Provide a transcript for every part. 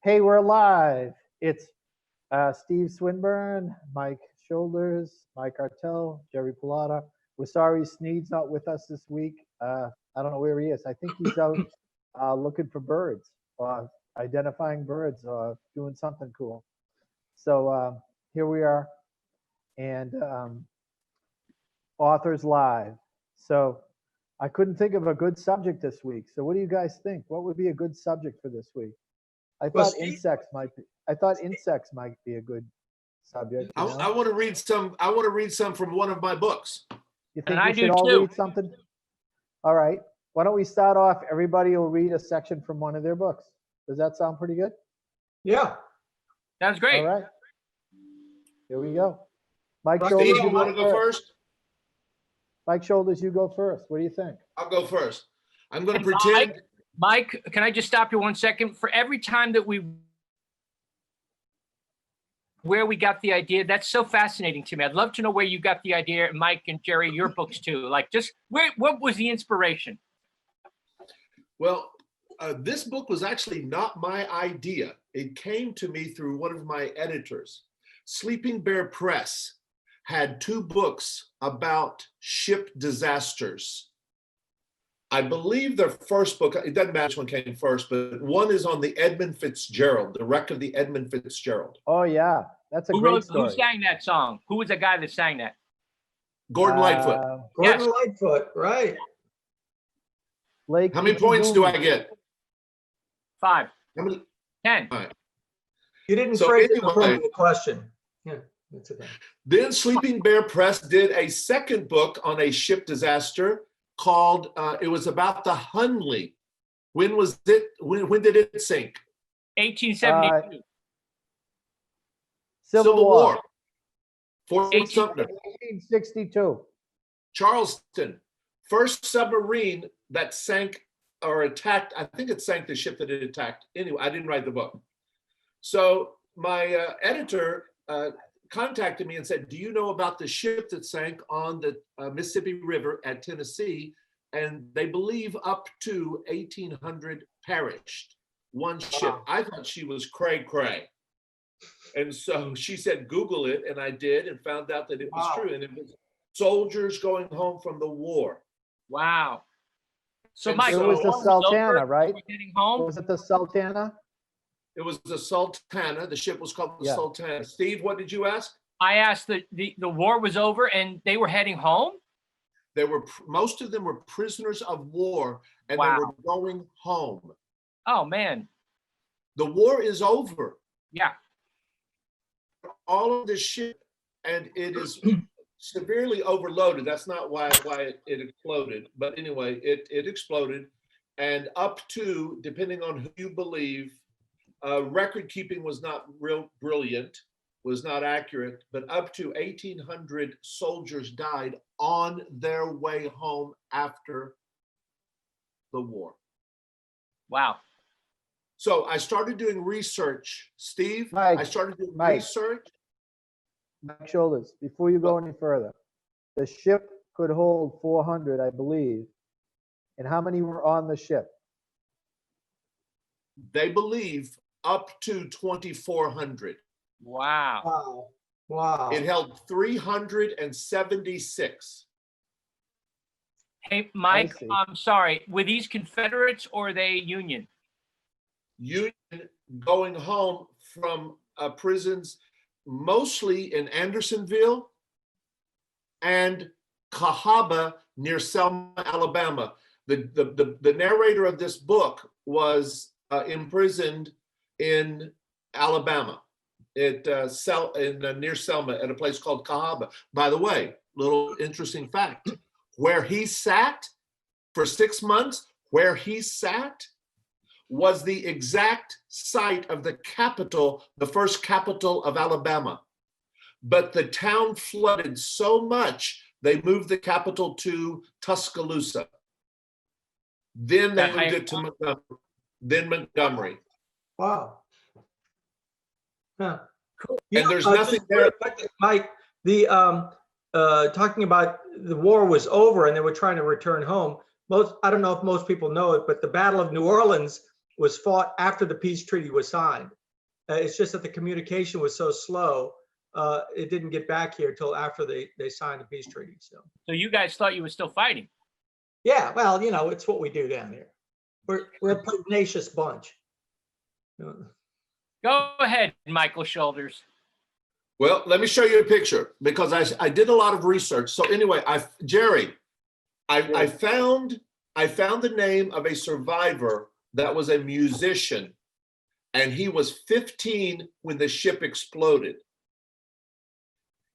Hey, we're live. It's Steve Swinburne, Mike Shoulders, Mike Artell, Jerry Pallotta. We're sorry Sneed's not with us this week. I don't know where he is. I think he's out looking for birds, or identifying birds, or doing something cool. So here we are, and Authors Live. So I couldn't think of a good subject this week. So what do you guys think? What would be a good subject for this week? I thought insects might be. I thought insects might be a good subject. You know? I want to read some. I want to read some from one of my books. You think we should all read something? All right. Why don't we start off? Everybody will read a section from one of their books. Does that sound pretty good? Yeah. Sounds great. All right. Here we go. Mike Steve, Shoulders, you want to go first? Mike Shoulders, you go first. What do you think? I'll go first. I'm going to pretend. Mike, can I just stop you 1 second? For every time that where we got the idea, that's so fascinating to me. I'd love to know where you got the idea, Mike and Jerry, your books too. Like, just what was the inspiration? Well, this book was actually not my idea. It came to me through one of my editors. Sleeping Bear Press had 2 books about ship disasters. I believe their first book, it doesn't matter which one came first, but one is on the Edmund Fitzgerald, the wreck of the Edmund Fitzgerald. Oh, yeah. That's a great story. Who sang that song? Who was the guy that sang that? Gordon Lightfoot. Gordon Lightfoot, right. Lake How many points do I get? 5. How many? 10. All right. You didn't phrase it from the question. Yeah, that's okay. Then Sleeping Bear Press did a second book on a ship disaster called, it was about the Hunley. When was it? When did it sink? 1872. Civil War. Fort Sumter. 1862. Charleston. First submarine that sank or attacked, I think it sank the ship that it attacked. Anyway, I didn't write the book. So my editor contacted me and said, do you know about the ship that sank on the Mississippi River at Tennessee? And they believe up to 1,800 perished, one ship. Wow. I thought she was cray. And so she said, Google it. And I did, and found out that it was true. And it was soldiers going home from the war. Wow. So and Mike, it was the Sultana, right? Getting home? Was it the Sultana? It was the Sultana. The ship was called the Sultana. Steve, what did you ask? I asked the war was over and they were heading home? They were, most of them were prisoners of war, and they were going home. Oh, man. The war is over. Yeah. All of this ship, and it is severely overloaded. That's not why it exploded. But anyway, it exploded. And up to, depending on who you believe, record keeping was not real brilliant, was not accurate, but up to 1,800 soldiers died on their way home after the war. Wow. So I started doing research. Steve, Mike, I started doing research. Mike Shoulders, before you go any further, the ship could hold 400, I believe. And how many were on the ship? They believe up to 2,400. Wow. Wow. It held 376. Hey, Mike, I'm sorry. Were these Confederates or are they Union? Union going home from prisons, mostly in Andersonville and Cahaba near Selma, Alabama. The narrator of this book was imprisoned in Alabama, near Selma, at a place called Cahaba. By the way, little interesting fact: where he sat for 6 months, where he sat was the exact site of the capital, the first capital of Alabama. But the town flooded so much, they moved the capital to Tuscaloosa. Then they moved it to Montgomery. Wow. Huh. Cool. And there's nothing there. Mike, talking about the war was over and they were trying to return home. I don't know if most people know it, but the Battle of New Orleans was fought after the peace treaty was signed. It's just that the communication was so slow, it didn't get back here till after they signed the peace treaty. So you guys thought you were still fighting. yeah, well, it's what we do down here. We're a pugnacious bunch. Go ahead, Michael Shoulders. Well, let me show you a picture because I did a lot of research. So anyway, Jerry, I found the name of a survivor that was a musician, and he was 15 when the ship exploded.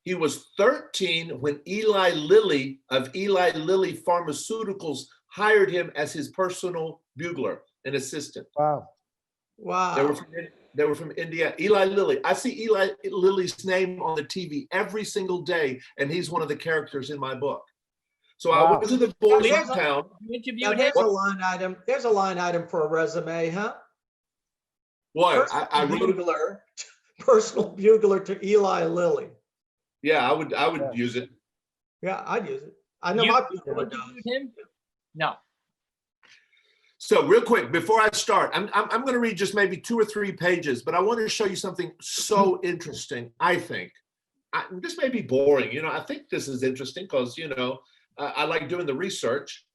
He was 13 when Eli Lilly of Eli Lilly Pharmaceuticals hired him as his personal bugler and assistant. Wow. Wow. They were from India. Eli Lilly. I see Eli Lilly's name on the TV every single day, and he's one of the characters in my book. So I went to the boys in town. You interviewed Now, him? there's a line item. There's a line item for a resume, huh? What? Personal bugler to Eli Lilly. Yeah, I would use it. Yeah, I'd use it. I know You my bugler does. interviewed him? No. So real quick, before I start, I'm going to read just maybe 2 or 3 pages, but I want to show you something so interesting, I think. This may be boring, I think this is interesting because, I like doing the research.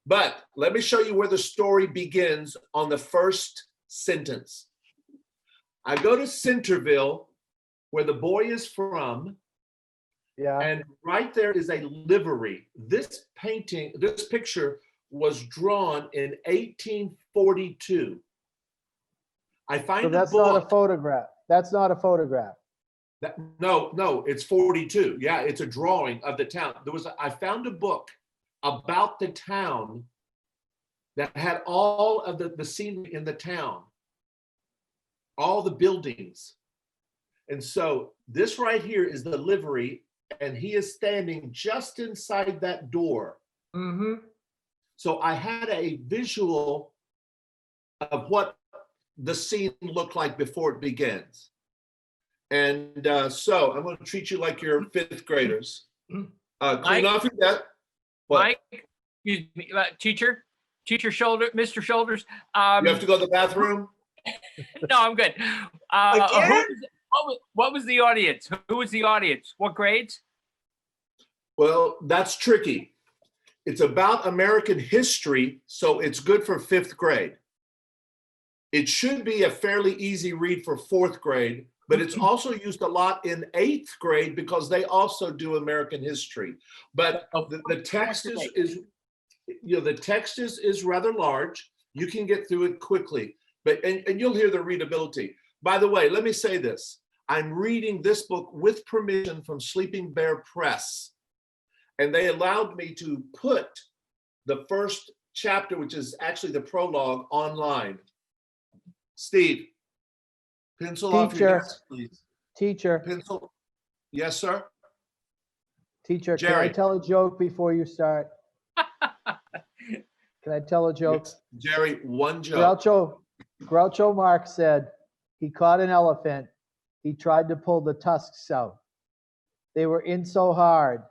But let me show you where the story begins on the first sentence. I go to Centerville, where the boy is from, and right there is a livery. This picture was drawn in 1842. I find So that's not a photograph. That's not a photograph. No, it's 42. Yeah, it's a drawing of the town. I found a book about the town that had all of the scenery in the town, all the buildings. And so this right here is the livery, and he is standing just inside that door. Mm-hmm. So I had a visual of what the scene looked like before it begins. And so I'm going to treat you like you're 5th graders. Clean off your desk. Mike, excuse me, teacher Shoulder, Mr. Shoulders. You have to go to the bathroom? No, I'm good. What was the audience? Who was the audience? What grades? Well, that's tricky. It's about American history, so it's good for 5th grade. It should be a fairly easy read for 4th grade, but it's also used a lot in 8th grade because they also do American history. But the text is rather large. You can get through it quickly, and you'll hear the readability. By the way, let me say this. I'm reading this book with permission from Sleeping Bear Press. And they allowed me to put the first chapter, which is actually the prologue, online. Steve, pencil off your desk, please. Teacher. Pencil. Yes, sir. Teacher, Jerry. can I tell a joke before you start? Can I tell a joke? Yes, Jerry, one joke. Groucho Marx said he caught an elephant. He tried to pull the tusks out. They were in so hard.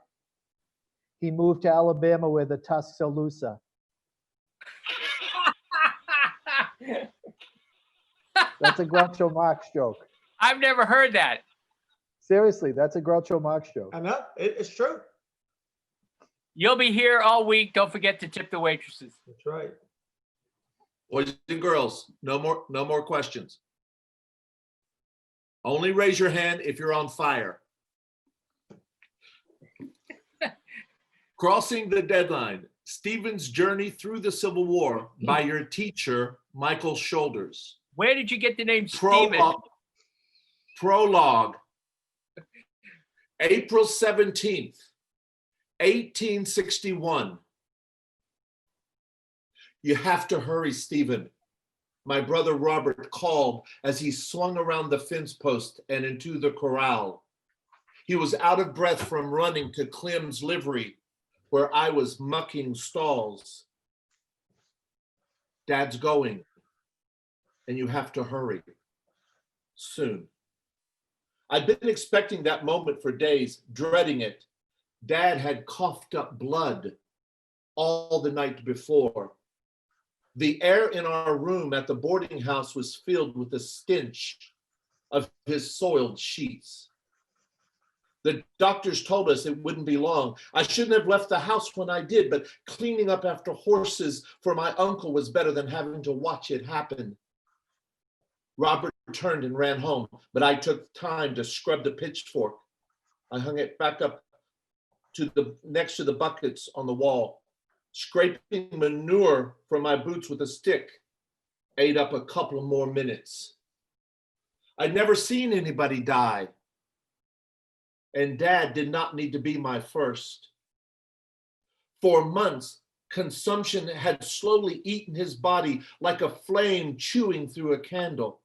He moved to Alabama where the tusks are looser. That's a Groucho Marx joke. I've never heard that. Seriously, that's a Groucho Marx joke. I know, it's true. You'll be here all week. Don't forget to tip the waitresses. That's right. Boys and girls, no more questions. Only raise your hand if you're on fire. Crossing the Deadline, Stephen's Journey Through the Civil War by your teacher, Michael Shoulders. Where did you get the name Stephen? Prologue. April 17th, 1861. You have to hurry, Stephen. My brother Robert called as he swung around the fence post and into the corral. He was out of breath from running to Clem's livery, where I was mucking stalls. Dad's going, and you have to hurry soon. I'd been expecting that moment for days, dreading it. Dad had coughed up blood all the night before. The air in our room at the boarding house was filled with the stench of his soiled sheets. The doctors told us it wouldn't be long. I shouldn't have left the house when I did, but cleaning up after horses for my uncle was better than having to watch it happen. Robert turned and ran home, but I took time to scrub the pitchfork. I hung it back up next to the buckets on the wall. Scraping manure from my boots with a stick ate up a couple of more minutes. I'd never seen anybody die. And Dad did not need to be my first. For months, consumption had slowly eaten his body like a flame chewing through a candle.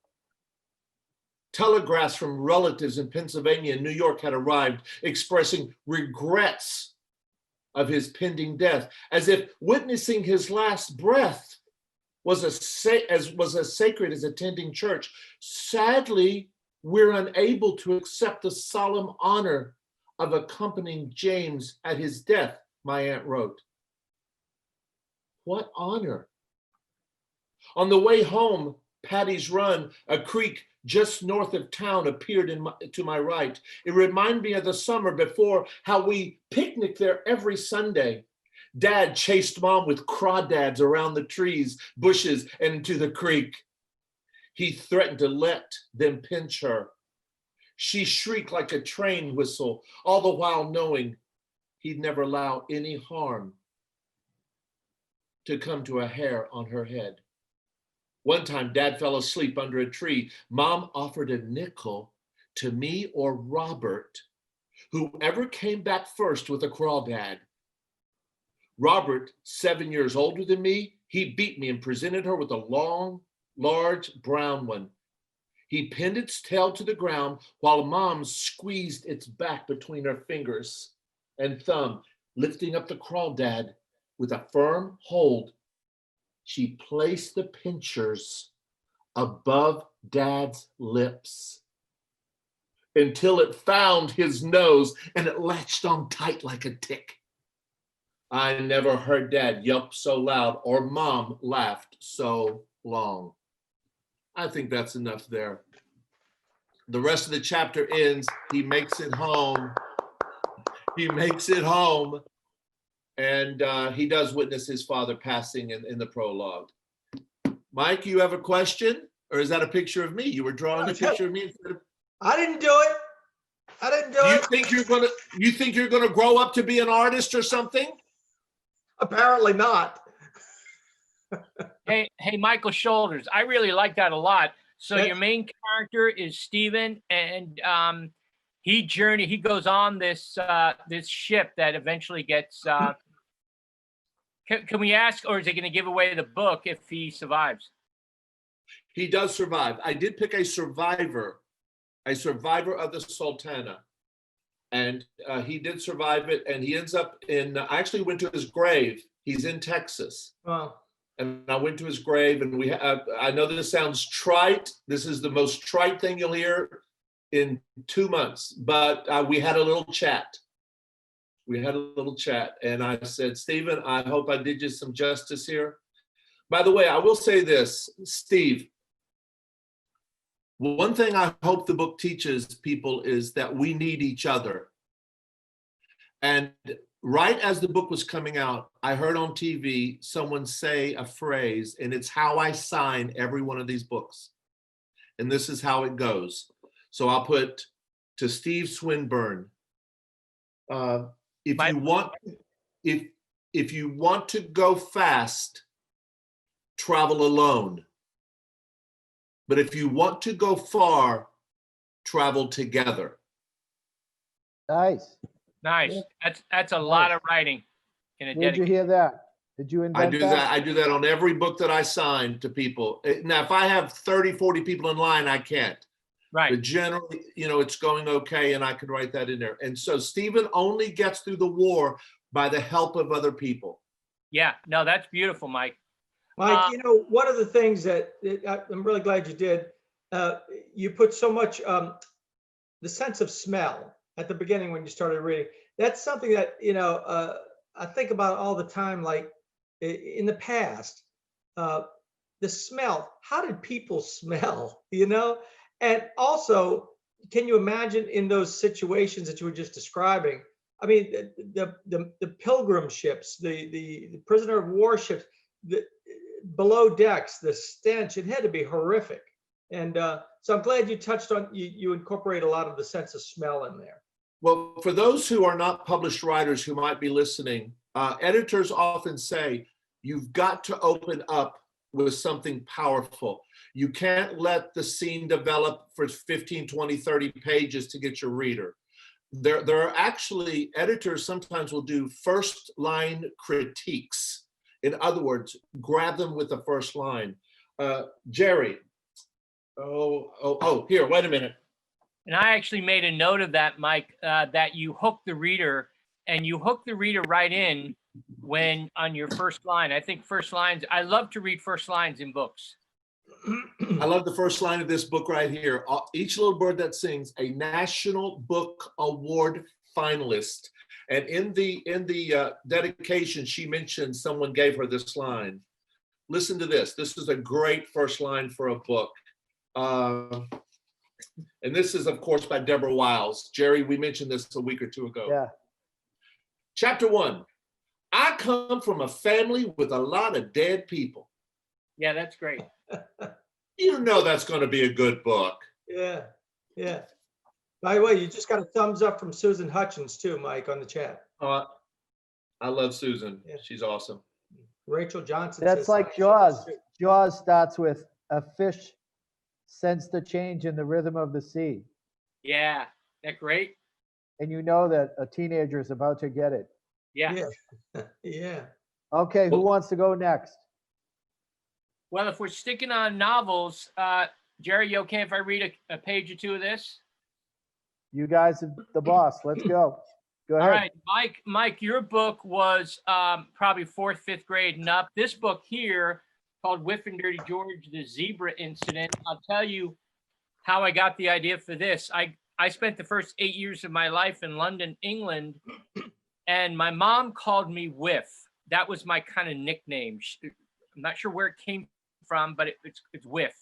Telegraphs from relatives in Pennsylvania and New York had arrived, expressing regrets of his pending death, as if witnessing his last breath was as sacred as attending church. Sadly, we're unable to accept the solemn honor of accompanying James at his death, my aunt wrote. What honor? On the way home, Patty's Run, a creek just north of town, appeared to my right. It reminded me of the summer before, how we picnicked there every Sunday. Dad chased Mom with crawdads around the trees, bushes, and into the creek. He threatened to let them pinch her. She shrieked like a train whistle, all the while knowing he'd never allow any harm to come to a hair on her head. One time, Dad fell asleep under a tree. Mom offered a nickel to me or Robert, whoever came back first with a crawdad. Robert, 7 years older than me, he beat me and presented her with a long, large brown one. He pinned its tail to the ground while Mom squeezed its back between her fingers and thumb, lifting up the crawdad with a firm hold. She placed the pinchers above Dad's lips until it found his nose and it latched on tight like a tick. I never heard Dad yelp so loud or Mom laughed so long. I think that's enough there. The rest of the chapter ends, he makes it home. He makes it home. And he does witness his father passing in the prologue. Mike, you have a question? Or is that a picture of me? You were drawing a picture of me instead of... I didn't do it. I didn't do it. You think you're gonna grow up to be an artist or something? Apparently not. Hey, Michael Shoulders, I really like that a lot. So your main character is Stephen, and he goes on this this ship that eventually gets. Can we ask, or is he going to give away the book if he survives? He does survive. I did pick a survivor of the Sultana, and he did survive it. And he ends up in. I actually went to his grave. He's in Texas. Wow. And I went to his grave, and we have, I know this sounds trite. This is the most trite thing you'll hear in 2 months, but we had a little chat. And I said, Stephen, I hope I did you some justice here. By the way, I will say this, Steve, one thing I hope the book teaches people is that we need each other. And right as the book was coming out, I heard on TV someone say a phrase, and it's how I sign every one of these books. And this is how it goes. So I'll put to Steve Swinburne, if you want to go fast, travel alone. But if you want to go far, travel together. Nice. Nice. That's a lot of writing in a Where'd you hear that? Did you invent that? I do that on every book that I sign to people. Now, if I have 30, 40 people in line, I can't. Right. But generally, it's going okay, and I can write that in there. And so Stephen only gets through the war by the help of other people. Yeah, no, that's beautiful, Mike. Mike, one of the things that I'm really glad you did, you put so much, the sense of smell at the beginning when you started reading. That's something that, I think about all the time, like in the past, the smell. How did people smell? And also, can you imagine in those situations that you were just describing? I mean, the pilgrim ships, the prisoner of war ships, the below decks, the stench. It had to be horrific. And so I'm glad you touched on, you incorporate a lot of the sense of smell in there. Well, for those who are not published writers who might be listening, editors often say, you've got to open up with something powerful. You can't let the scene develop for 15, 20, 30 pages to get your reader. There are actually, editors sometimes will do first line critiques. In other words, grab them with the first line. Jerry, here, wait a minute. And I actually made a note of that, Mike, that you hook the reader, and you hook the reader right in when on your first line. I think first lines, I love to read first lines in books. I love the first line of this book right here. Each little bird that sings, a National Book Award finalist. And in the dedication, she mentioned someone gave her this line. Listen to this. This is a great first line for a book. And this is, of course, by Deborah Wiles. Jerry, we mentioned this a week or two ago. Yeah. Chapter 1. I come from a family with a lot of dead people. Yeah, that's great. You know that's going to be a good book. Yeah, yeah. By the way, you just got a thumbs up from Susan Hutchins too, Mike, on the chat. I love Susan. Yeah. She's awesome. Rachel Johnson. That's says, like Jaws. Jaws starts with a fish sense the change in the rhythm of the sea. Yeah, that great? And you know that a teenager is about to get it. Yeah. Yeah. Yeah. Okay, who wants to go next? Well, if we're sticking on novels, Jerry, you okay if I read a page or two of this? You guys are the boss. Let's go. Go ahead. All right, Mike, your book was probably 4th, 5th grade and up. This book here called Whiff and Dirty George, the Zebra Incident. I'll tell you how I got the idea for this. I spent the first 8 years of my life in London, England, and my mom called me Whiff. That was my kind of nickname. I'm not sure where it came from, but it's Whiff.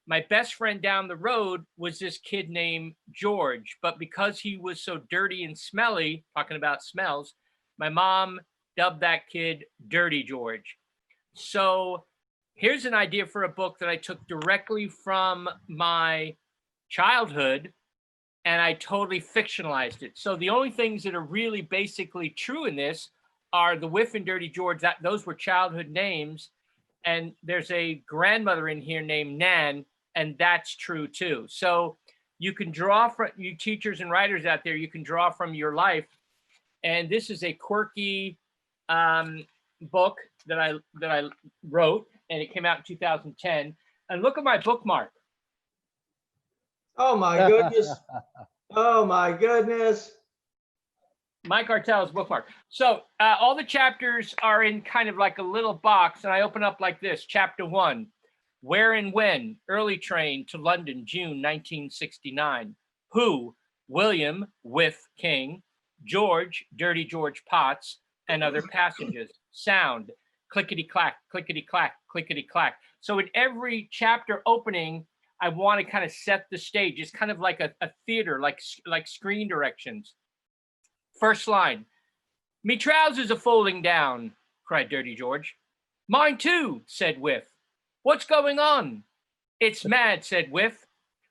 My best friend down the road was this kid named George, but because he was so dirty and smelly, talking about smells, my mom dubbed that kid Dirty George. So here's an idea for a book that I took directly from my childhood, and I totally fictionalized it. So the only things that are really basically true in this are the Whiff and Dirty George, those were childhood names. And there's a grandmother in here named Nan, and that's true too. So you can draw from, you teachers and writers out there, you can draw from your life. And this is a quirky book that I wrote, and it came out in 2010. And look at my bookmark. Oh my goodness. Oh my goodness. Mike Artell's bookmark. So all the chapters are in kind of like a little box, and I open up like this. Chapter 1, Where and When, Early Train to London, June 1969. Who, William, Whiff King, George, Dirty George Potts, and other passengers. Sound, clickety-clack, clickety-clack, clickety-clack. So in every chapter opening, I want to kind of set the stage. It's kind of like a theater, like screen directions. First line, me trousers are falling down, cried Dirty George. Mine too, said Whiff. What's going on? It's mad, said Whiff.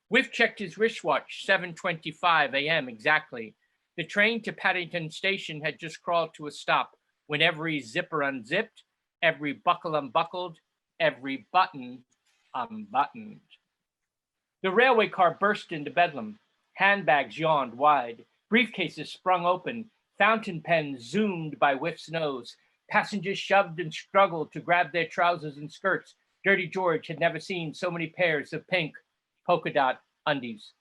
Whiff checked his wristwatch, 7:25 a.m. exactly. The train to Paddington Station had just crawled to a stop when every zipper unzipped, every buckle unbuckled, every button unbuttoned. The railway car burst into bedlam. Handbags yawned wide. Briefcases sprung open, fountain pens zoomed by Whiff's nose. Passengers shoved and struggled to grab their trousers and skirts. Dirty George had never seen so many pairs of pink polka dot undies.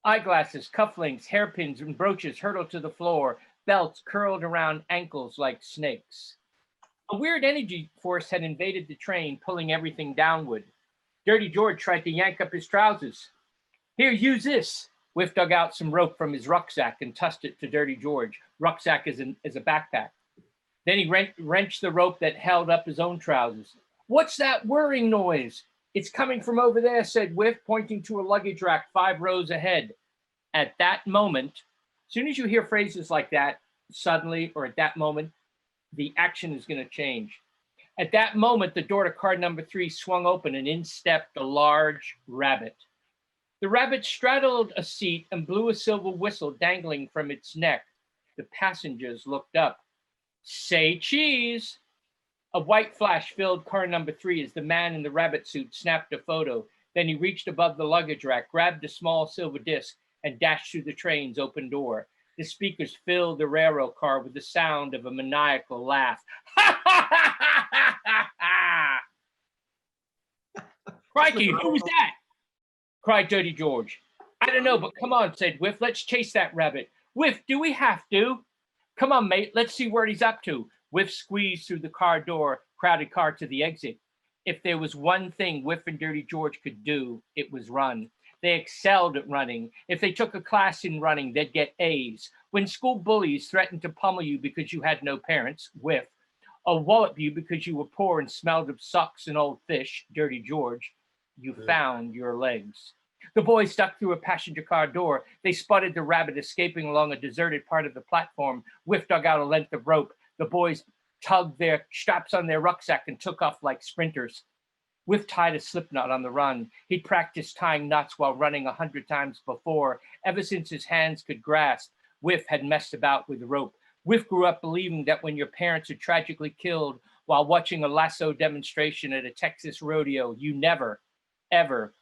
Eyeglasses, cufflinks, hairpins, and brooches hurtled to the floor. Belts curled around ankles like snakes. A weird energy force had invaded the train, pulling everything downward. Dirty George tried to yank up his trousers. Here, use this. Whiff dug out some rope from his rucksack and tossed it to Dirty George. Rucksack is a backpack. Then he wrenched the rope that held up his own trousers. What's that whirring noise? It's coming from over there, said Whiff, pointing to a luggage rack 5 rows ahead. At that moment, as soon as you hear phrases like that, suddenly or at that moment, the action is going to change. At that moment, the door to car number 3 swung open and in stepped a large rabbit. The rabbit straddled a seat and blew a silver whistle dangling from its neck. The passengers looked up. Say cheese. A white flash filled car number 3 as the man in the rabbit suit snapped a photo. Then he reached above the luggage rack, grabbed a small silver disc, and dashed through the train's open door. The speakers filled the railroad car with the sound of a maniacal laugh. Ha ha ha ha ha ha! Crikey, who was that? Cried Dirty George. I don't know, but come on, said Whiff. Let's chase that rabbit. Whiff, do we have to? Come on, mate. Let's see where he's up to. Whiff squeezed through the car door, crowded car to the exit. If there was one thing Whiff and Dirty George could do, it was run. They excelled at running. If they took a class in running, they'd get A's. When school bullies threatened to pummel you because you had no parents, Whiff, or wallop you because you were poor and smelled of socks and old fish, Dirty George, you found your legs. The boys ducked through a passenger car door. They spotted the rabbit escaping along a deserted part of the platform. Whiff dug out a length of rope. The boys tugged their straps on their rucksack and took off like sprinters. Whiff tied a slip knot on the run. He'd practiced tying knots while running 100 times before. Ever since his hands could grasp, Whiff had messed about with rope. Whiff grew up believing that when your parents are tragically killed while watching a lasso demonstration at a Texas rodeo, you never, ever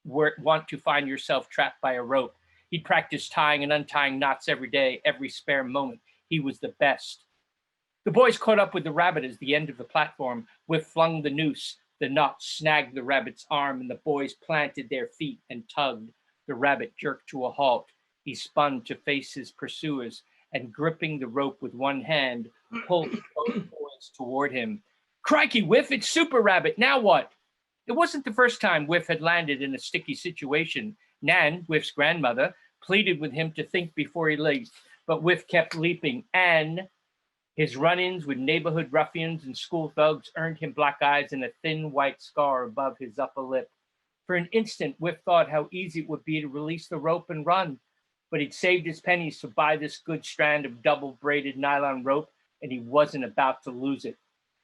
want to find yourself trapped by a rope. He'd practiced tying and untying knots every day, every spare moment. He was the best. The boys caught up with the rabbit as the end of the platform. Whiff flung the noose. The knot snagged the rabbit's arm, and the boys planted their feet and tugged. The rabbit jerked to a halt. He spun to face his pursuers, and gripping the rope with one hand, pulled both boys toward him. Crikey, Whiff, it's Super Rabbit. Now what? It wasn't the first time Whiff had landed in a sticky situation. Nan, Whiff's grandmother, pleaded with him to think before he leaped, but Whiff kept leaping. And his run-ins with neighborhood ruffians and school thugs earned him black eyes and a thin white scar above his upper lip. For an instant, Whiff thought how easy it would be to release the rope and run, but he'd saved his pennies to buy this good strand of double-braided nylon rope, and he wasn't about to lose it.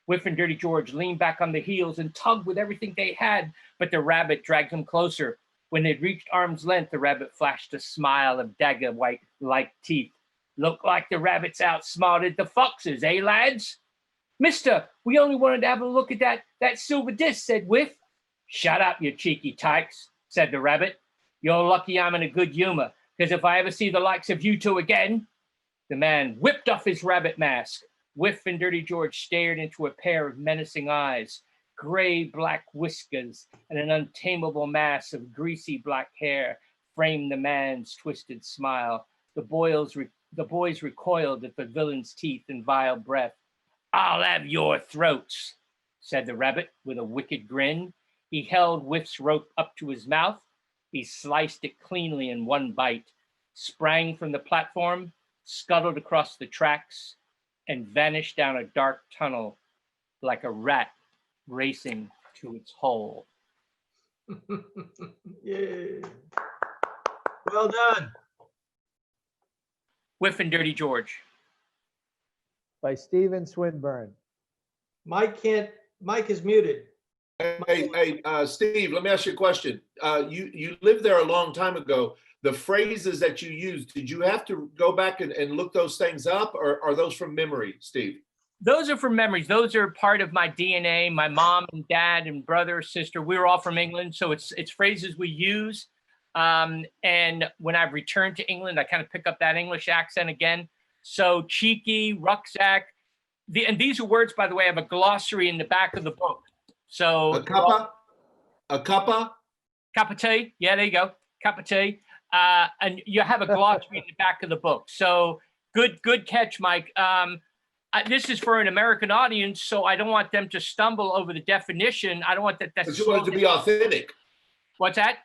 Whiff and Dirty George leaned back on the heels and tugged with everything they had, but the rabbit dragged him closer. When they'd reached arm's length, the rabbit flashed a smile of dagger white-like teeth. Look like the rabbits outsmarted the foxes, eh, lads? Mister, we only wanted to have a look at that silver disc, said Whiff. Shut up, you cheeky tykes, said the rabbit. You're lucky I'm in a good humor, because if I ever see the likes of you two again. The man whipped off his rabbit mask. Whiff and Dirty George stared into a pair of menacing eyes. Gray black whiskers and an untamable mass of greasy black hair framed the man's twisted smile. The boys recoiled at the villain's teeth and vile breath. I'll have your throats, said the rabbit with a wicked grin. He held Whiff's rope up to his mouth. He sliced it cleanly in one bite, sprang from the platform, scuttled across the tracks, and vanished down a dark tunnel like a rat racing to its hole. Yay. Well done. Whiff and Dirty George. By Stephen Swinburne. Mike is muted. Hey, Steve, let me ask you a question. You lived there a long time ago. The phrases that you used, did you have to go back and look those things up, or are those from memory, Steve? Those are from memories. Those are part of my DNA. My mom and dad and brother, sister, we were all from England. So it's phrases we use. And when I've returned to England, I kind of pick up that English accent again. So cheeky, rucksack. And these are words, by the way, I have a glossary in the back of the book. So A cuppa? Cup of tea. Yeah, there you go. Cup of tea. And you have a glossary in the back of the book. So good catch, Mike. This is for an American audience, so I don't want them to stumble over the definition. I don't want that. But you want it to be authentic. What's that?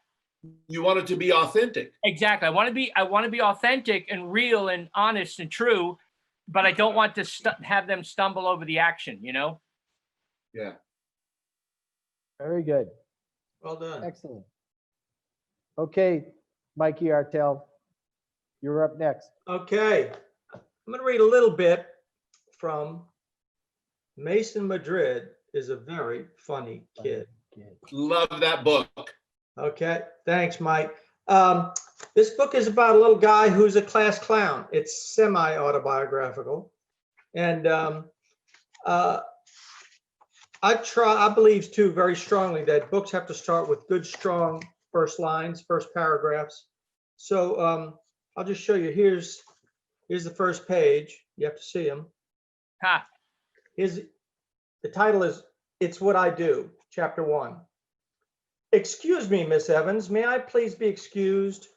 You want it to be authentic. Exactly. I want to be authentic and real and honest and true, but I don't want to have them stumble over the action. You know. Yeah. Very good. Well done. Excellent. Okay, Mikey Artell, you're up next. Okay, I'm going to read a little bit from Mason Madrid is a very funny kid. Love that book. Okay, thanks, Mike. This book is about a little guy who's a class clown. It's semi-autobiographical. And I believe too very strongly that books have to start with good, strong first lines, first paragraphs. So I'll just show you. Here's the first page. You have to see him. Ha. The title is It's What I Do, Chapter 1. Excuse me, Miss Evans. May I please be excused?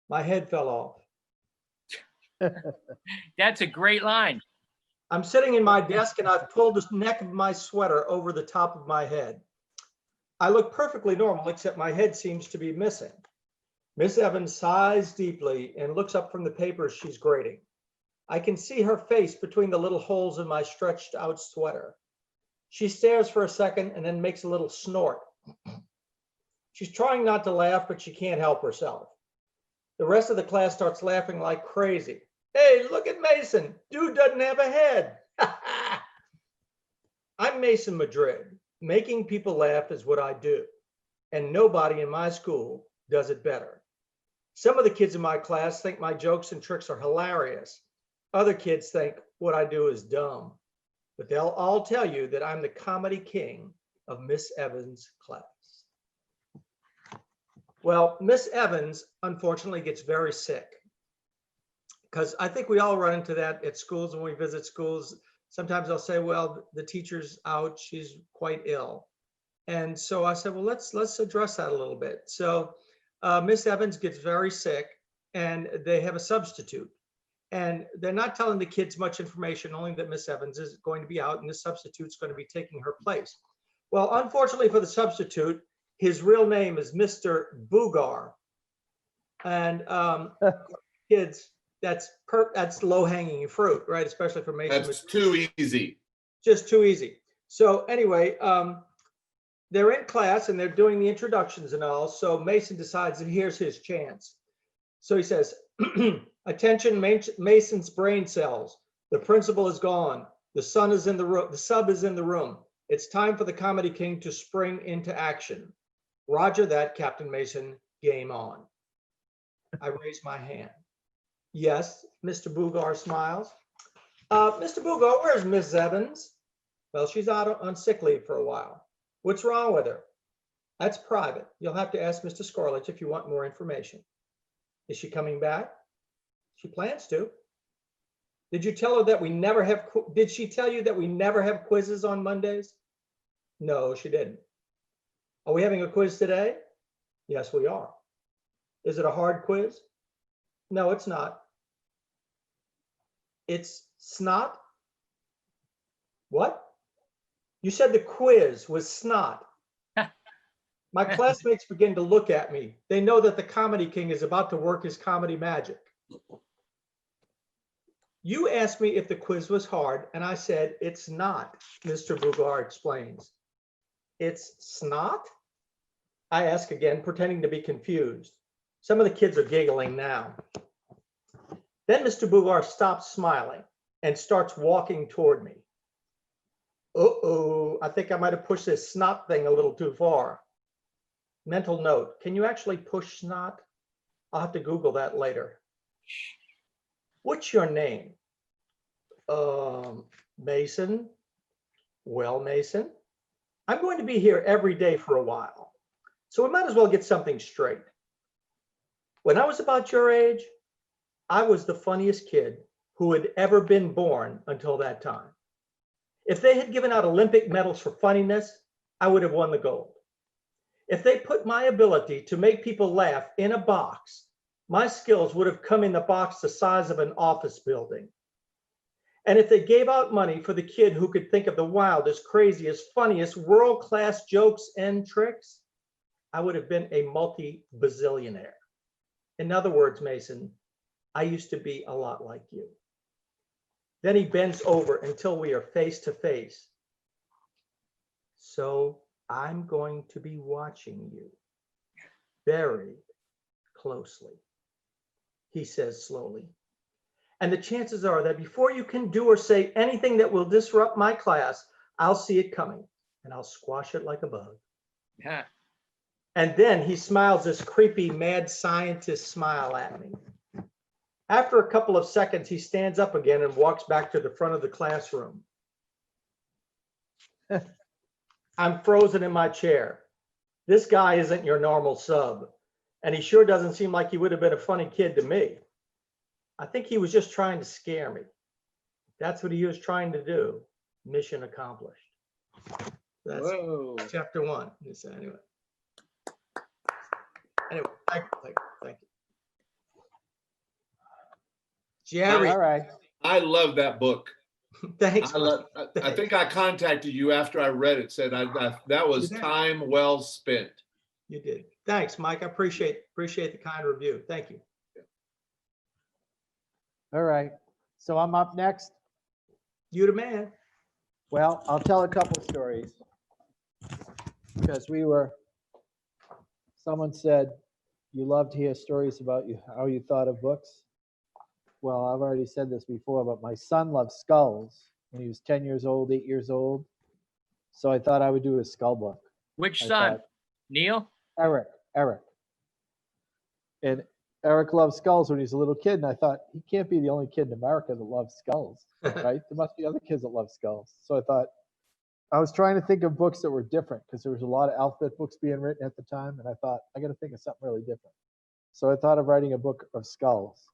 My head fell off. That's a great line. I'm sitting in my desk and I've pulled the neck of my sweater over the top of my head. I look perfectly normal, except my head seems to be missing. Miss Evans sighs deeply and looks up from the papers she's grading. I can see her face between the little holes in my stretched out sweater. She stares for a second and then makes a little snort. She's trying not to laugh, but she can't help herself. The rest of the class starts laughing like crazy. Hey, look at Mason. Dude doesn't have a head. I'm Mason Madrid. Making people laugh is what I do. And nobody in my school does it better. Some of the kids in my class think my jokes and tricks are hilarious. Other kids think what I do is dumb. But they'll all tell you that I'm the comedy king of Miss Evans' class. Well, Miss Evans, unfortunately, gets very sick. Because I think we all run into that at schools when we visit schools. Sometimes I'll say, well, the teacher's out, she's quite ill. And so I said, well, let's address that a little bit. So Miss Evans gets very sick and they have a substitute. And they're not telling the kids much information, only that Miss Evans is going to be out and the substitute's going to be taking her place. Well, unfortunately for the substitute, his real name is Mr. Bugar. And kids, that's low-hanging fruit, right? Especially for Mason. That's too easy. Just too easy. So anyway, they're in class and they're doing the introductions and all. So Mason decides that here's his chance. So he says, attention, Mason's brain cells. The principal is gone. The sun is in the room. The sub is in the room. It's time for the comedy king to spring into action. Roger that, Captain Mason. Game on. I raise my hand. Yes, Mr. Bugar smiles. Mr. Bugar, where's Miss Evans? Well, she's out on sick leave for a while. What's wrong with her? That's private. You'll have to ask Mr. Scorlich if you want more information. Is she coming back? She plans to. Did you tell her that we never have, did she tell you that we never have quizzes on Mondays? No, she didn't. Are we having a quiz today? Yes, we are. Is it a hard quiz? No, it's not. It's snot? What? You said the quiz was snot. My classmates begin to look at me. They know that the comedy king is about to work his comedy magic. You asked me if the quiz was hard, and I said, it's not, Mr. Bugar explains. It's snot? I ask again, pretending to be confused. Some of the kids are giggling now. Then Mr. Bugar stops smiling and starts walking toward me. Uh-oh, I think I might have pushed this snot thing a little too far. Mental note, can you actually push snot? I'll have to Google that later. What's your name? Mason. Well, Mason, I'm going to be here every day for a while, so we might as well get something straight. When I was about your age, I was the funniest kid who had ever been born until that time. If they had given out Olympic medals for funniness, I would have won the gold. If they put my ability to make people laugh in a box, my skills would have come in the box the size of an office building. And if they gave out money for the kid who could think of the wildest, craziest, funniest, world-class jokes and tricks, I would have been a multi-bazillionaire. In other words, Mason, I used to be a lot like you. Then he bends over until we are face to face. So I'm going to be watching you very closely, he says slowly. And the chances are that before you can do or say anything that will disrupt my class, I'll see it coming and I'll squash it like a bug. Yeah. And then he smiles this creepy mad scientist smile at me. After a couple of seconds, he stands up again and walks back to the front of the classroom. I'm frozen in my chair. This guy isn't your normal sub, and he sure doesn't seem like he would have been a funny kid to me. I think he was just trying to scare me. That's what he was trying to do. Mission accomplished. That's Whoa. chapter 1. Anyway, thank you. Jerry, All right. I love that book. thanks. I think I contacted you after I read it, said that was time well spent. You did. Thanks, Mike. I appreciate the kind review. Thank you. All right. So I'm up next. You the man. Well, I'll tell a couple stories because someone said you love to hear stories about how you thought of books. Well, I've already said this before, but my son loved skulls when he was 10 years old, 8 years old. So I thought I would do a skull book. Which son? Neil? Eric. And Eric loved skulls when he was a little kid. And I thought, he can't be the only kid in America that loves skulls, right? There must be other kids that love skulls. So I thought, I was trying to think of books that were different because there was a lot of alphabet books being written at the time. And I thought, I got to think of something really different. So I thought of writing a book of skulls.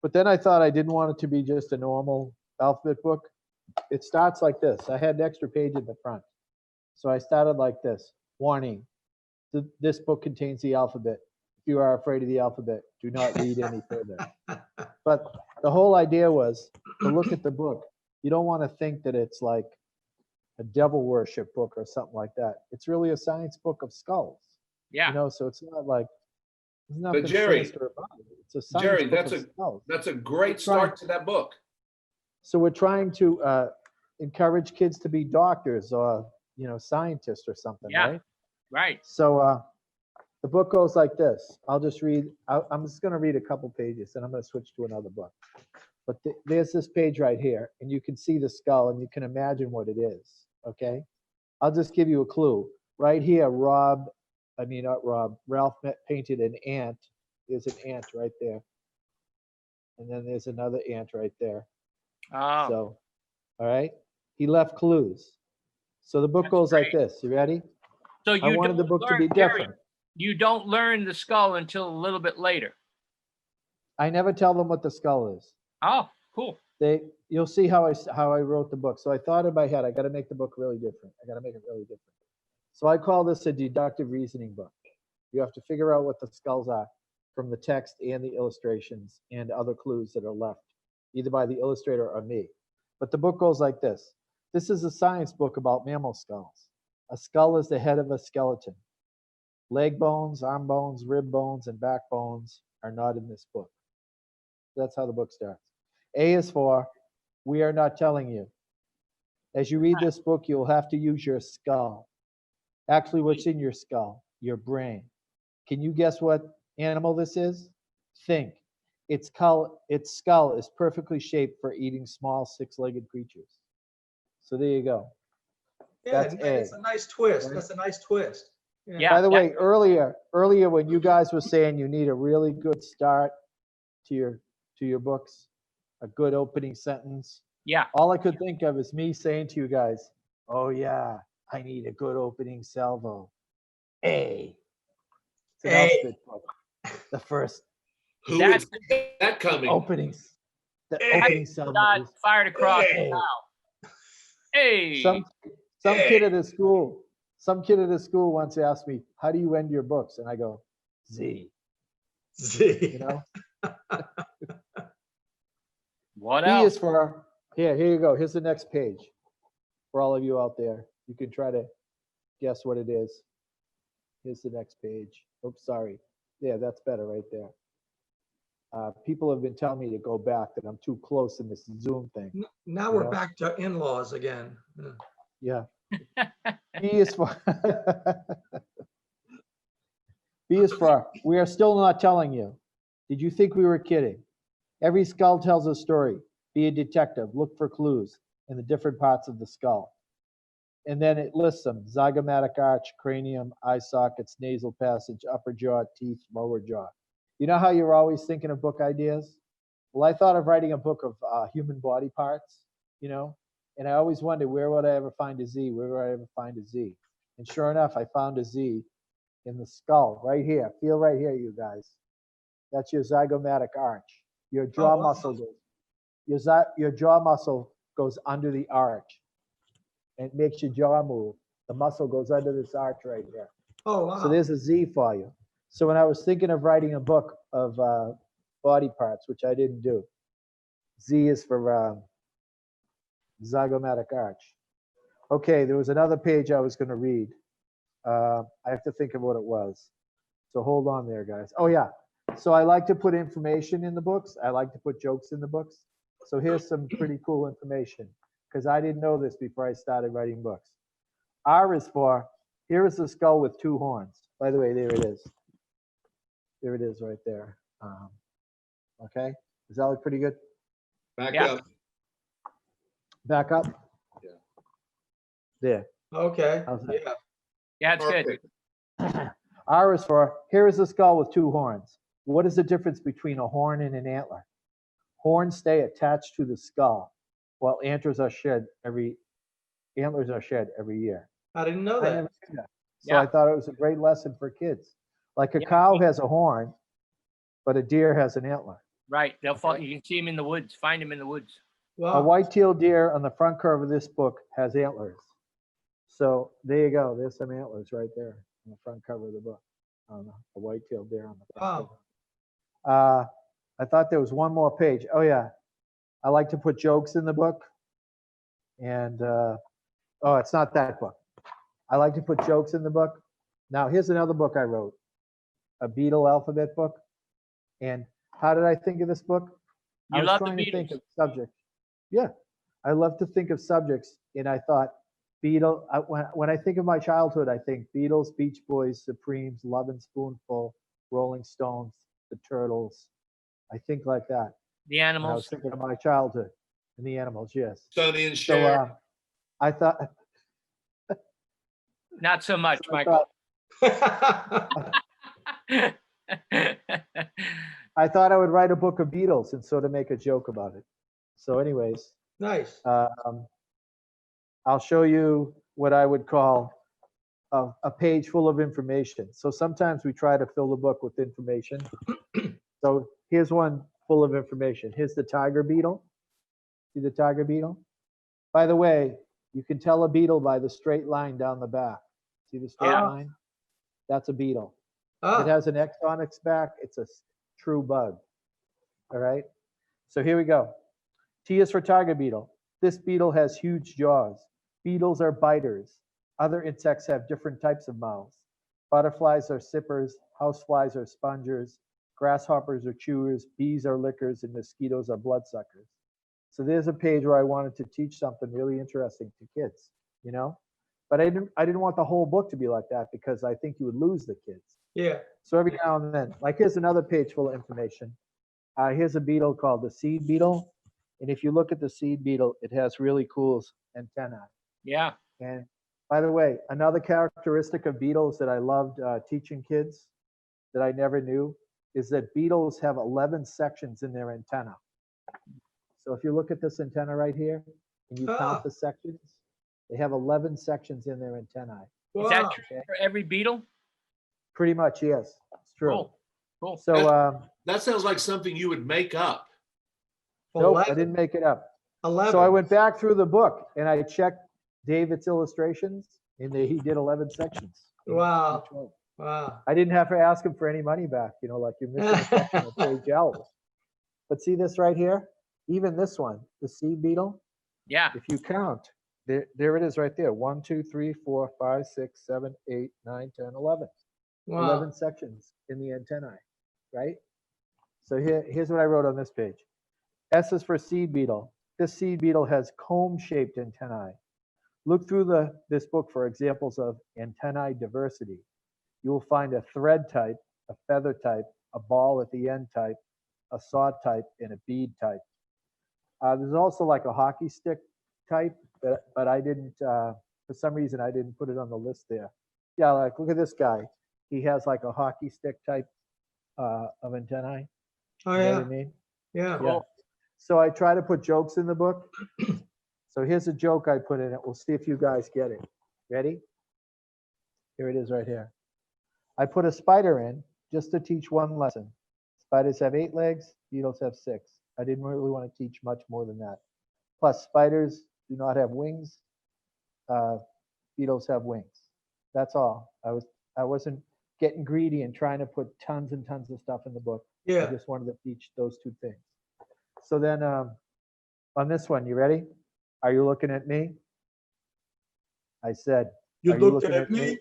But then I thought I didn't want it to be just a normal alphabet book. It starts like this. I had an extra page in the front. So I started like this. Warning, this book contains the alphabet. If you are afraid of the alphabet, do not read any further. But the whole idea was to look at the book. You don't want to think that it's like a devil worship book or something like that. It's really a science book of skulls. Yeah. You know, so it's not like, there's nothing Jerry, sinister about it. It's a science Jerry, book of skulls. that's a great start to that book. So we're trying to encourage kids to be doctors or, scientists or something, Yeah. right? Right. So the book goes like this. I'll just read. I'm just going to read a couple pages, and I'm going to switch to another book. But there's this page right here, and you can see the skull, and you can imagine what it is, okay? I'll just give you a clue. Right here, Ralph painted an ant. There's an ant right there. And then there's another ant right there. Oh. So, all right. He left clues. So the book That's goes like great. this. You ready? So I wanted the book to be different. You don't learn the skull until a little bit later. I never tell them what the skull is. Oh, cool. You'll see how I wrote the book. So I thought in my head, I got to make the book really different. I got to make it really different. So I call this a deductive reasoning book. You have to figure out what the skulls are from the text and the illustrations and other clues that are left, either by the illustrator or me. But the book goes like this. This is a science book about mammal skulls. A skull is the head of a skeleton. Leg bones, arm bones, rib bones, and back bones are not in this book. That's how the book starts. A is for, we are not telling you. As you read this book, you'll have to use your skull. Actually, what's in your skull? Your brain. Can you guess what animal this is? Think. Its skull is perfectly shaped for eating small six-legged creatures. So there you go. Yeah, That's it's a nice twist. That's a nice twist. Yeah. By the way, earlier when you guys were saying you need a really good start to your books, a good opening sentence. Yeah. All I could think of is me saying to you guys, "Oh yeah, I need a good opening salvo." It's an outfit book. The first Who is that coming? openings. The Hey. opening salvo. Not is- fired across the Hey. bow. Hey. Some kid at a school. Some kid at a school once asked me, "How do you end your books?" And I go, Z. You know. What P else? is for here you go. Here's the next page for all of you out there. You can try to guess what it is. Here's the next page. Oops, sorry. Yeah, that's better right there. People have been telling me to go back, that I'm too close in this Zoom thing. Now we're Yeah. back to in-laws again. Yeah. B is for B is for we are still not telling you. Did you think we were kidding? Every skull tells a story. Be a detective. Look for clues in the different parts of the skull. And then it lists them: zygomatic arch, cranium, eye sockets, nasal passage, upper jaw, teeth, lower jaw. You know how you're always thinking of book ideas? Well, I thought of writing a book of human body parts, and I always wondered, where would I ever find a Z? Where would I ever find a Z? And sure enough, I found a Z in the skull right here. Feel right here, you guys. That's your zygomatic arch. Your jaw muscle goes, your jaw muscle goes under the arch. And it makes your jaw move. The muscle goes under this arch right here. Oh, wow. So there's a Z for you. So when I was thinking of writing a book of body parts, which I didn't do, Z is for zygomatic arch. Okay, there was another page I was going to read. I have to think of what it was. So hold on there, guys. Oh, yeah. So I like to put information in the books. I like to put jokes in the books. So here's some pretty cool information, because I didn't know this before I started writing books. R is for, here is the skull with two horns. By the way, there it is. There it is right there. Okay, does that look pretty good? Back Yeah. up. Back up. Yeah. There. Okay. How's that? Yeah. Yeah, it's good. Perfect. R is for, here is a skull with two horns. What is the difference between a horn and an antler? Horns stay attached to the skull, while antlers are shed every year. I didn't know I that. never knew that. So Yeah. I thought it was a great lesson for kids. Like a Yeah. cow has a horn, but a deer has an antler. Right. They'll fall. You can see them in the woods. Find them in the woods. A Wow. white-tailed deer on the front cover of this book has antlers. So there you go. There's some antlers right there on the front cover of the book. A white-tailed deer on the front Wow. cover. I thought there was one more page. Oh yeah, I like to put jokes in the book. And oh, it's not that book. I like to put jokes in the book. Now here's another book I wrote, a Beetle alphabet book. And how did I think of this book? I You was love the trying to think Beatles. of subjects. Yeah, I love to think of subjects, and I thought Beetle. When I think of my childhood, I think Beatles, Beach Boys, Supremes, Lovin' Spoonful, Rolling Stones, the Turtles. I think like that. The When I was animals. thinking of my childhood and the animals. Yes. Sonny and So Cher. I thought. Not so much, I Michael. I thought I would write a book of Beatles and sort of make a joke about it. So, anyways, Nice. I'll show you what I would call a page full of information. So sometimes we try to fill the book with information. So here's one full of information. Here's the tiger beetle. See the tiger beetle? By the way, you can tell a beetle by the straight line down the back. See the straight Yeah. line? That's a beetle. If Oh, it has an X on its back, it's a true bug. All right? So here we go. T is for tiger beetle. This beetle has huge jaws. Beetles are biters. Other insects have different types of mouths. Butterflies are sippers. Houseflies are spongers. Grasshoppers are chewers. Bees are lickers. And mosquitoes are bloodsuckers. So there's a page where I wanted to teach something really interesting to kids, But I didn't want the whole book to be like that, because I think you would lose the kids. yeah. So every now and then, like here's another page full of information. Here's a beetle called the seed beetle. And if you look at the seed beetle, it has really cool antennae. Yeah. And by the way, another characteristic of beetles that I loved teaching kids that I never knew is that beetles have 11 sections in their antenna. So if you look at this antenna right here and you count the sections, they have 11 sections in their antennae. Is that Wow. true for every beetle? Pretty much, yes. It's true. Cool. Cool. So That sounds like something you would make up. nope, I 11. didn't make it up. 11. So I went back through the book and I checked David's illustrations, and he did 11 sections. Wow. Each one. Wow. I didn't have to ask him for any money back, like you're missing a section of page L. But see this right here? Even this one, the seed beetle, Yeah. if you count, there it is right there. 1, 2, 3, 4, 5, 6, 7, 8, 9, 10, 11. Wow. 11 sections in the antennae, right? So here's what I wrote on this page. S is for seed beetle. This seed beetle has comb-shaped antennae. Look through this book for examples of antennae diversity. You will find a thread type, a feather type, a ball at the end type, a saw type, and a bead type. There's also like a hockey stick type, but I didn't, for some reason, I didn't put it on the list there. Yeah, like look at this guy. He has like a hockey stick type of antennae. Oh, You know yeah. what I mean? Yeah. Yeah. So I try to put jokes in the book. So here's a joke I put in it. We'll see if you guys get it. Ready? Here it is right here. I put a spider in just to teach one lesson. Spiders have 8 legs, beetles have 6. I didn't really want to teach much more than that. Plus, spiders do not have wings. Beetles have wings. That's all. I wasn't getting greedy and trying to put tons and tons of stuff in the book. I Yeah. just wanted to teach those 2 things. So then on this one, you ready? Are you looking at me? I said, You're are you looking at me?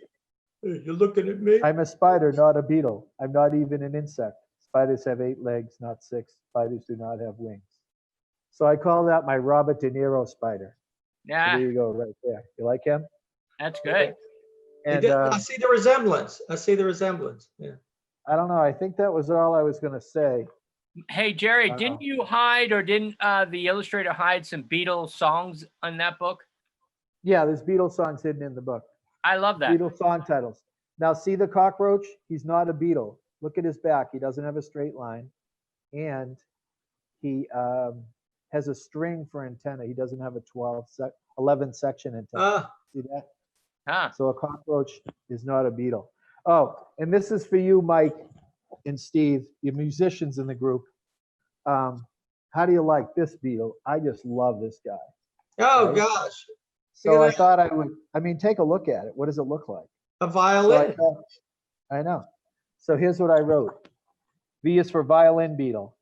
You're looking at me? I'm a spider, not a beetle. I'm not even an insect. Spiders have 8 legs, not 6. Spiders do not have wings. So I call that my Robert De Niro spider. So Yeah, there you go, right there. You like him? that's good. And I see the resemblance. I see the resemblance. Yeah. I don't know. I think that was all I was going to say. Hey, Jerry, Wow. didn't you hide or didn't the illustrator hide some Beatles songs on that book? Yeah, there's Beatles songs hidden in the book. I love that. Beatles song titles. Now, see the cockroach? He's not a beetle. Look at his back. He doesn't have a straight line. And he has a string for antenna. He doesn't have a 11 section antenna. See that? Huh. So a cockroach is not a beetle. Oh, and this is for you, Mike and Steve, you musicians in the group. How do you like this beetle? I just love this guy. Oh, Right? gosh. So Look I at that. thought I would, I mean, take a look at it. What does it look like? A So violin. I know. So here's what I wrote. V is for violin beetle.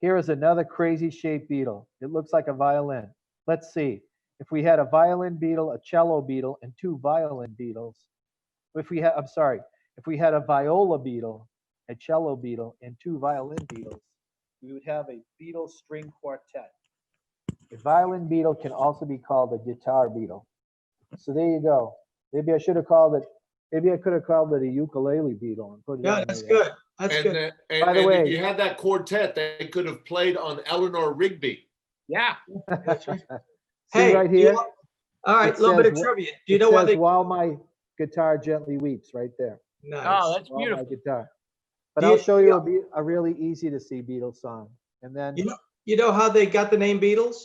Here is another crazy shaped beetle. It looks like a violin. Let's see. If we had a violin beetle, a cello beetle, and 2 violin beetles, if we had a viola beetle, a cello beetle, and 2 violin beetles, we would have a beetle string quartet. A violin beetle can also be called a guitar beetle. So there you go. Maybe I should have called it, maybe I could have called it a ukulele beetle and put it Yeah, on that's there. good. That's And, good. By the way- if you had that quartet, they could have played on Eleanor Rigby. Yeah. That's right. See Hey, right you here? know- all right, It a little bit of says trivia. Do you It know why says, they? while my guitar gently weeps, right there. Nice. Oh, that's While my beautiful. guitar. But Do I'll you- show you a really easy to see Beatles song. And then, You know how they got the name Beatles?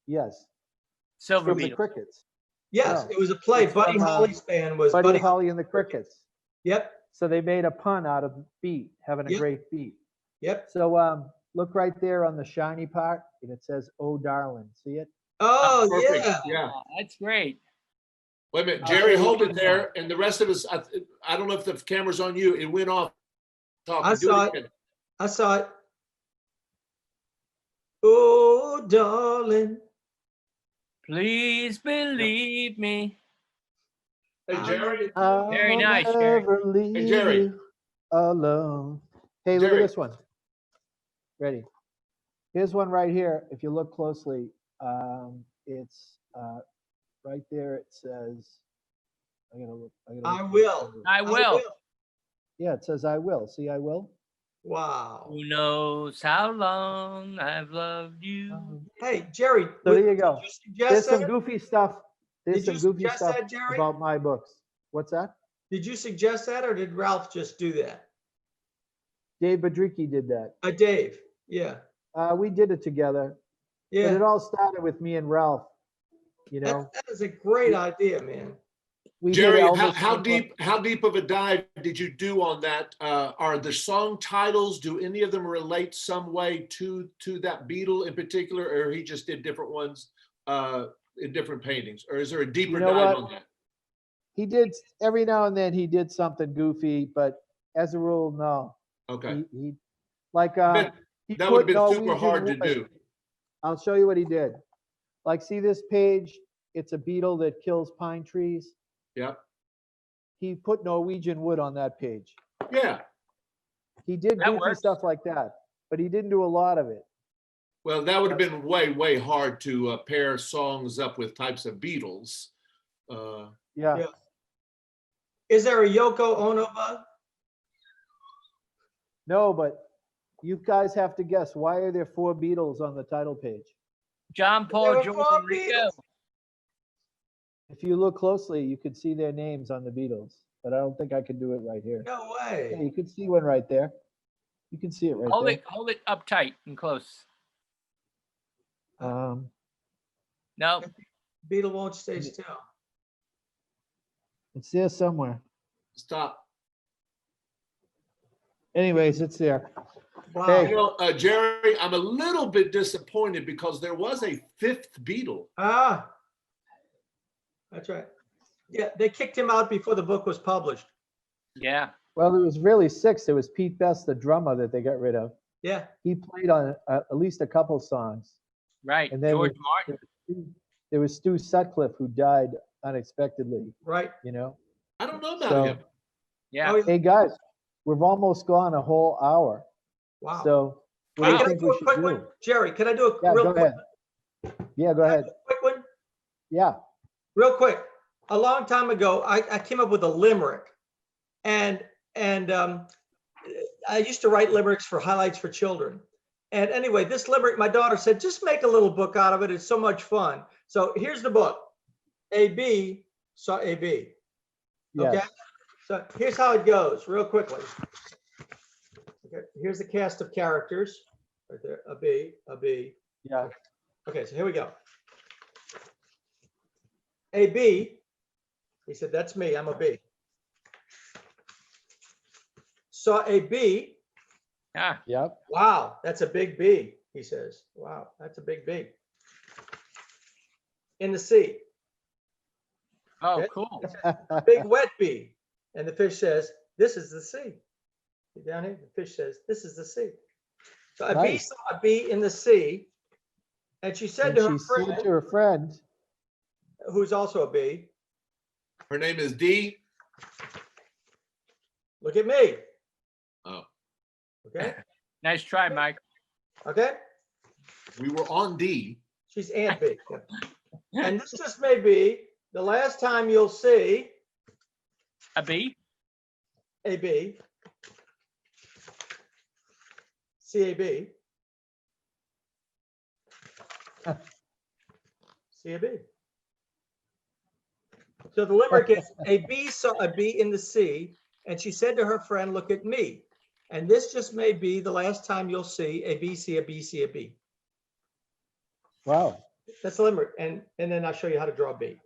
yes, Silver from the Beatles. Crickets. Yes, No, it was a play. it's Buddy from, Holly's band was Buddy Buddy. Holly and the Crickets. Yep, So they made a pun out of beat, having a Yep. great beat. yep. So look right there on the shiny part, and it says, "Oh, darling." See it? Oh, Perfect. yeah. Yeah. Oh, that's great. Wait a minute, I'll Jerry, show you hold it one there, and the rest of us, I don't know if the camera's on you. It went off. Talking. I Do saw again. it. I saw it. Oh, darling. Please believe me. Hey, Jerry. Very I'll nice, Jerry. never leave Jerry. you alone. Hey, look at Jerry. this one. Ready? Here's one right here. If you look closely, it's right there. It says, I gotta look. I will. I will. Yeah, it says I will. See, I will. Wow. Who knows how long I've loved you? Hey, Jerry. So there you go. Did you suggest There's some that? goofy stuff. There's Did some you goofy suggest stuff that, Jerry? about my books. What's that? Did you suggest that, or did Ralph just do that? Dave Badricki did that. Dave. Yeah. We did it together. But Yeah. it all started with me and Ralph. You know, That is a great idea, man. we Jerry, did how Elvis. deep of a dive did you do on that? Are the song titles, do any of them relate some way to that Beatle in particular, or he just did different ones in different paintings, or is there a deeper know dive what? on that? He did every now and then. He did something goofy, but as a rule, no. Okay, He like Bet he that would put have been super Norwegian hard to wood. do. I'll show you what he did. Like, see this page? It's a beetle that kills pine trees. Yeah, He put Norwegian wood on that page. yeah. He did That goofy works. stuff like that, but he didn't do a lot of it. Well, that would have been way hard to pair songs up with types of Beatles. Yeah. Yeah. Is there a Yoko Ono bug? No, but you guys have to guess, why are there 4 Beatles on the title page? John, There Paul, were George, 4 and Ringo. Beatles. If you look closely, you could see their names on the Beatles, but I don't think I can do it right here. No Yeah, way. you can see one right there. You can see it right there. Hold it up tight and close. Um, No, Beetle won't stay still. it's there somewhere. Stop. Anyways, it's there. Wow. Hey. You know, Jerry, I'm a little bit disappointed because there was a 5th Beatle. Ah, that's right. Yeah, they kicked him out before the book was published. yeah, Well, it was really 6. There was Pete Best, the drummer, that they got rid of. Yeah. He played on at least a couple songs. right. And then George we- Martin. There was Stu Sutcliffe, who died unexpectedly, Right. you know? I don't know about So, him. Yeah. Oh, hey, guys, we've almost gone a whole hour. wow. So what Hey, do you can I think do we a should quick do? one? Jerry, can I do a Yeah, real go quick, ahead. Yeah, go ahead. quick one? Yeah. Real quick. A long time ago, I came up with a limerick, and I used to write limericks for highlights for children. And anyway, this limerick, my daughter said, just make a little book out of it. It's so much fun. So here's the book. AB saw AB. Okay. Yes. So here's how it goes, real quickly. Okay. Here's the cast of characters. Right there. A B, a B. Yeah. Okay, so here we go. AB, he said, that's me, I'm a B. Saw a B. Yeah. Yep. Wow, that's a big B, he says. Wow, that's a big B. In the sea, Oh, Okay. cool. a big wet B. And the fish says, this is the sea. See down here, the fish says, this is the sea. So a bee Nice. saw a bee in the sea. And she said And to her she said friend, to her friend, who's also a bee, Her name is Dee. look at me. Oh, Okay, Nice try, Mike. okay. we were on D. She's Aunt Bee. And this just may be the last time you'll see A B? a bee, CAB, CAB. So the limerick is, a bee saw a bee in the sea, and she said to her friend, look at me. And this just may be the last time you'll see a bee see a bee see a bee. wow. That's the limerick. And then I'll show you how to draw a bee.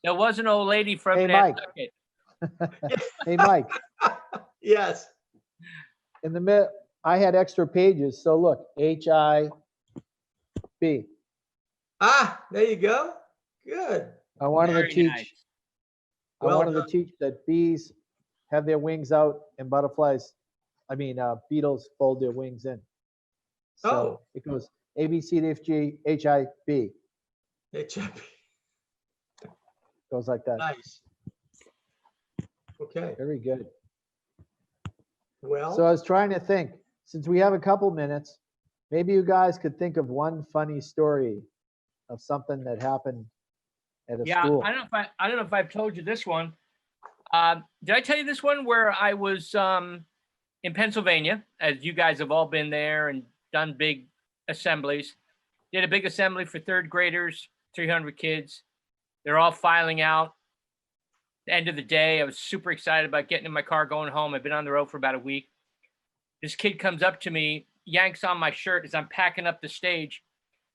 There was an old lady from Hey, Mike. Nantucket. Hey, Mike, Yes. in the mid, I had extra pages. So look, HIB. Ah, there you go. Good. I wanted to Very teach, nice. I Well wanted to done. teach that bees have their wings out and butterflies, beetles fold their wings in. Oh. So it goes A, B, C, D, F, G, H, I, B. HIB. Goes like that. Nice. Okay. Very good. Well, So I was trying to think, since we have a couple minutes, maybe you guys could think of one funny story of something that happened at a Yeah, school. I don't know if I've told you this one. Did I tell you this one where I was in Pennsylvania, as you guys have all been there and done big assemblies? Did a big assembly for 3rd graders, 300 kids. They're all filing out. The end of the day, I was super excited about getting in my car, going home. I've been on the road for about a week. This kid comes up to me, yanks on my shirt as I'm packing up the stage.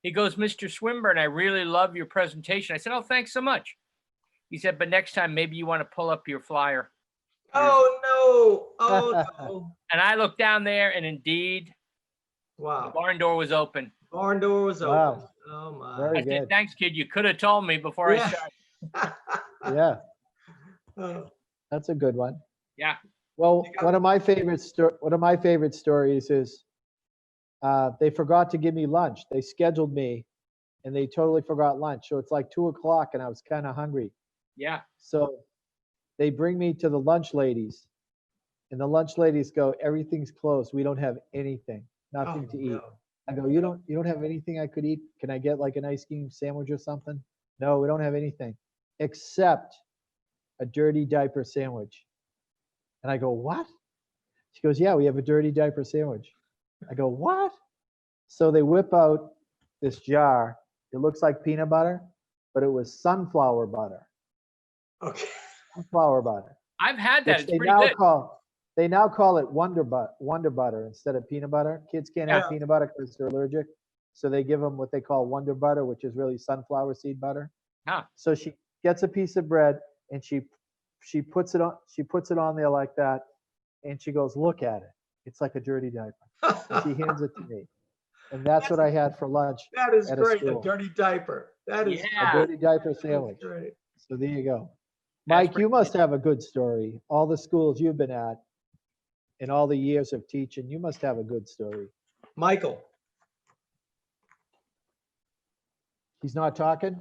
He goes, Mr. Swinburne, I really love your presentation. I said, oh, thanks so much. He said, but next time, maybe you want to pull up your flyer. oh no. Oh no. And I looked down there, and indeed, the Wow. barn door was open. Barn door was open. Wow. Oh my. Very I said, good. thanks, kid. You could have told me before I started. Yeah, Oh, that's a good one. Yeah. Well, You got- one of my favorite stories is they forgot to give me lunch. They scheduled me and they totally forgot lunch. So it's like 2:00 and I was kind of hungry. Yeah. So they bring me to the lunch ladies and the lunch ladies go, everything's closed. We don't have anything, nothing oh, to eat. no. I go, you don't have anything I could eat? Can I get like an ice cream sandwich or something? No, we don't have anything except a dirty diaper sandwich. And I go, what? She goes, yeah, we have a dirty diaper sandwich. I go, what? So they whip out this jar. It looks like peanut butter, but it was sunflower butter. Okay. Sunflower butter. I've had that. Which It's they pretty now good. call it Wonder Butter instead of peanut butter. Kids can't have Yeah. peanut butter because they're allergic. So they give them what they call Wonder Butter, which is really sunflower seed butter. Huh. So she gets a piece of bread and she puts it on there like that, and she goes, look at it. It's like a dirty diaper. And she hands it to me. And that's what I had for lunch. That is at a great. A school. dirty diaper. That is Yeah. A dirty diaper that's sandwich. great. So there you go. That's Mike, you must have a good story. All the schools you've been at and all the years of teaching, you must have a good story. Michael. He's not talking?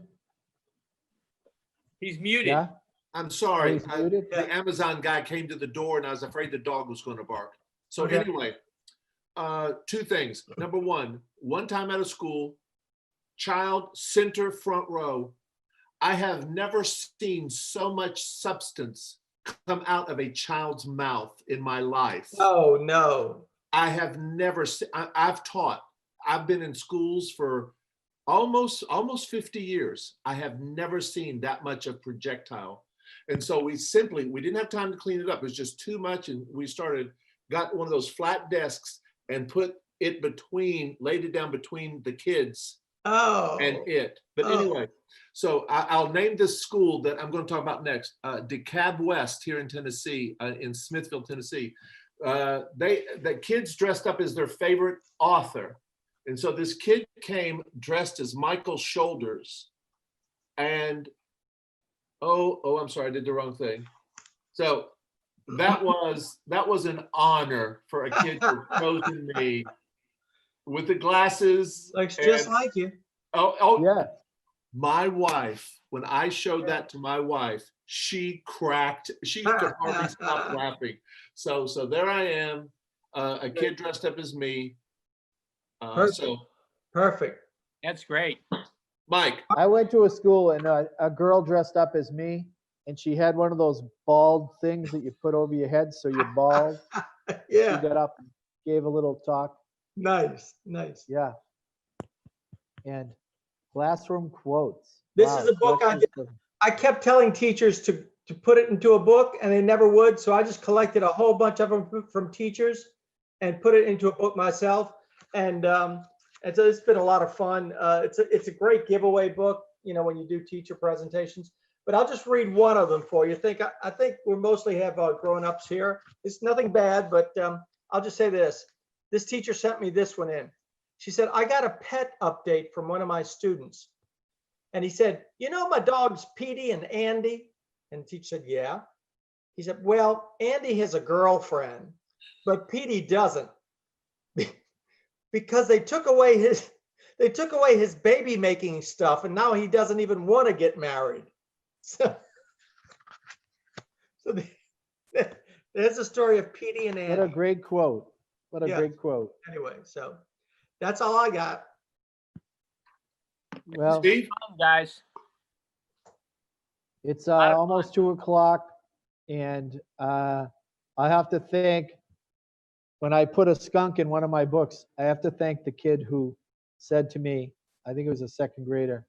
He's muted. Yeah? I'm sorry. He's muted? The Amazon guy came to the door and I was afraid the dog was going to bark. So Okay. anyway, two things. Number one time at a school, child center front row. I have never seen so much substance come out of a child's mouth in my life. Oh, no. I have never seen, I've taught, I've been in schools for almost 50 years. I have never seen that much of projectile. And so we didn't have time to clean it up. It was just too much. And we got one of those flat desks and laid it down between the kids Oh. and it. But Oh. anyway, so I'll name this school that I'm going to talk about next, DeKalb West here in Tennessee, in Smithville, Tennessee. The kids dressed up as their favorite author. And so this kid came dressed as Michael Shoulders. And, I'm sorry, I did the wrong thing. So that was an honor for a kid to have chosen me with the glasses. Looks just like you. Yeah. My wife, when I showed that to my wife, she could hardly stop laughing. So there I am, a kid dressed up as me. Perfect. That's great. Mike. I went to a school and a girl dressed up as me, and she had one of those bald things that you put over your head so you're bald. Yeah. She got up and gave a little talk. Nice. Yeah. And classroom quotes. This Wow, is a book what is I kept telling teachers to put it into a book and they never would. So I just collected a whole bunch of them from teachers and put it into a book myself. And so it's been a lot of fun. It's a great giveaway book, when you do teacher presentations. But I'll just read one of them for you. I think we mostly have grown-ups here. It's nothing bad, but I'll just say this. This teacher sent me this one in. She said, I got a pet update from one of my students. And he said, my dogs, Petey and Andy? And the teacher said, yeah. He said, well, Andy has a girlfriend, but Petey doesn't. Because they took away his baby making stuff, and now he doesn't even want to get married. So there's the story of Petey and Andy. What a great quote. What a great quote. Anyway, so that's all I got. Well, Steve? Guys. it's almost 2:00, and I have to thank, when I put a skunk in one of my books, I have to thank the kid who said to me, I think it was a second grader,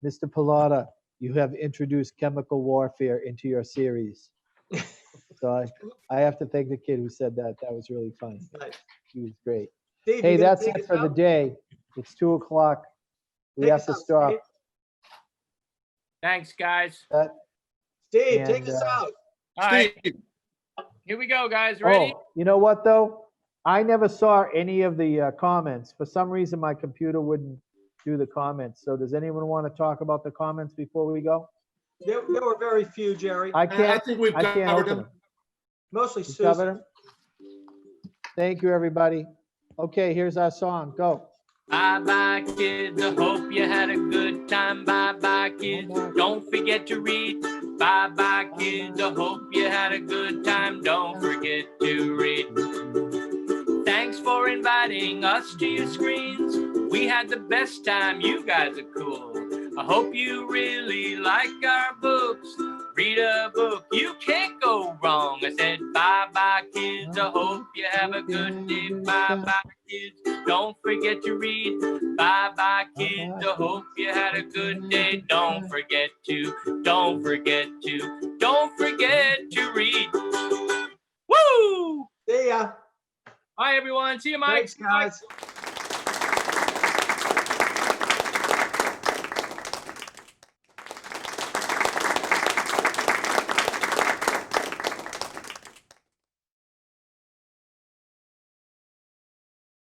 Mr. Pallotta, you have introduced chemical warfare into your series. So I have to thank the kid who said that. That was really funny. Nice. He was great. Steve, Hey, you gonna that's take it us for the out? day. It's 2:00. We Take have us to out, stop. Steve. Thanks, guys. Steve, And, take us out. All right, Steve, here we go, guys. Ready? Oh, you know what though? I never saw any of the comments. For some reason, my computer wouldn't do the comments. So does anyone want to talk about the comments before we go? There were very few, Jerry. I I can't. think we've I can't covered open them. them. Mostly You covered Susan. them? Thank you, everybody. Okay, here's our song. Go. Bye-bye, kids. I hope you had a good time. Bye-bye, kids. Don't forget to read. Bye-bye, kids. I hope you had a good time. Don't forget to read. Thanks for for inviting us to your screens. We had the best time. You guys are cool. I hope you really like our books. Read a book, you can't go wrong. I said bye-bye, kids. I hope you have a good day. Bye-bye, kids. Don't forget to read. Bye-bye, kids. I hope you had a good day. Don't forget to read. Woo! See ya. Bye, everyone. See you, Mike. Thanks, guys.